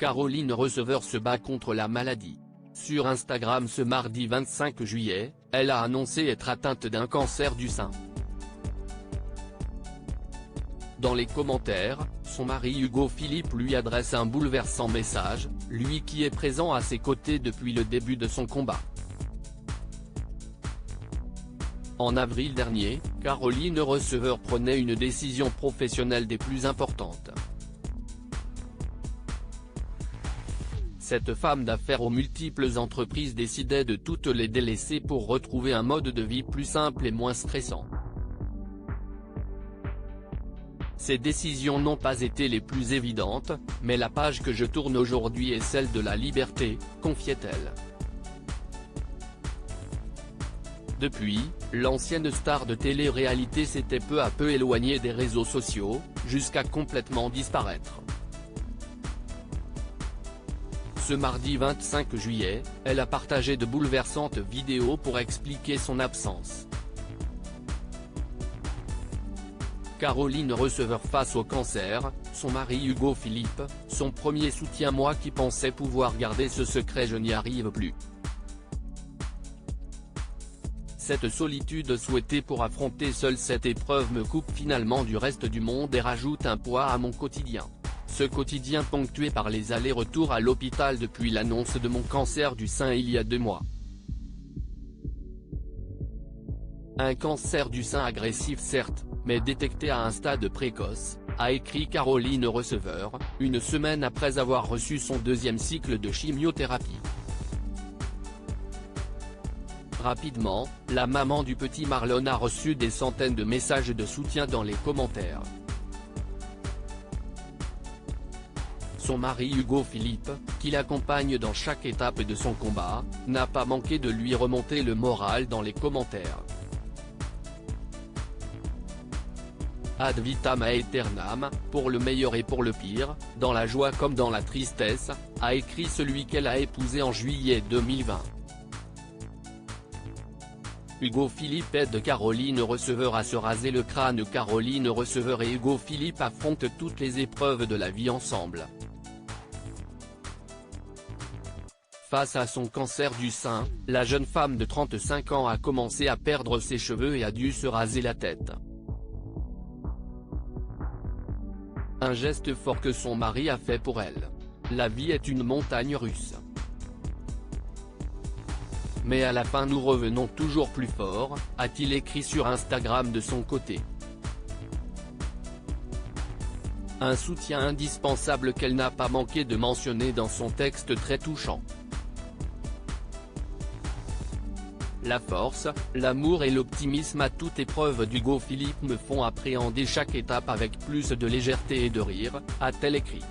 Caroline Receveur se bat contre la maladie. Sur Instagram ce mardi 25 juillet, elle a annoncé être atteinte d'un cancer du sein. Dans les commentaires, son mari Hugo Philippe lui adresse un bouleversant message, lui qui est présent à ses côtés depuis le début de son combat. En avril dernier, Caroline Receveur prenait une décision professionnelle des plus importantes. Cette femme d'affaires aux multiples entreprises décidait de toutes les délaisser pour retrouver un mode de vie plus simple et moins stressant. Ces décisions n'ont pas été les plus évidentes, mais la page que je tourne aujourd'hui est celle de la liberté, confiait-elle. Depuis, l'ancienne star de télé-réalité s'était peu à peu éloignée des réseaux sociaux, jusqu'à complètement disparaître. Ce mardi 25 juillet, elle a partagé de bouleversantes vidéos pour expliquer son absence. Caroline Receveur face au cancer, son mari Hugo Philippe, son premier soutien. Moi qui pensais pouvoir garder ce secret, je n'y arrive plus. Cette solitude souhaitée pour affronter seule cette épreuve me coupe finalement du reste du monde et rajoute un poids à mon quotidien. Ce quotidien ponctué par les allers-retours à l'hôpital depuis l'annonce de mon cancer du sein il y a 2 mois. Un cancer du sein agressif certes, mais détecté à un stade précoce, a écrit Caroline Receveur, une semaine après avoir reçu son 2e cycle de chimiothérapie. Rapidement, la maman du petit Marlon a reçu des centaines de messages de soutien dans les commentaires. Son mari Hugo Philippe, qui l'accompagne dans chaque étape de son combat, n'a pas manqué de lui remonter le moral dans les commentaires. Ad vitam aeternam, pour le meilleur et pour le pire, dans la joie comme dans la tristesse, a écrit celui qu'elle a épousé en juillet 2020. Hugo Philippe aide Caroline Receveur à se raser le crâne. Caroline Receveur et Hugo Philippe affrontent toutes les épreuves de la vie ensemble. Face à son cancer du sein, la jeune femme de 35 ans a commencé à perdre ses cheveux et a dû se raser la tête. Un geste fort que son mari a fait pour elle. La vie est une montagne russe. Mais à la fin nous revenons toujours plus fort, a-t-il écrit sur Instagram de son côté. Un soutien indispensable qu'elle n'a pas manqué de mentionner dans son texte très touchant. La force, l'amour et l'optimisme à toute épreuve d'Hugo Philippe me font appréhender chaque étape avec plus de légèreté et de rire, a-t-elle écrit.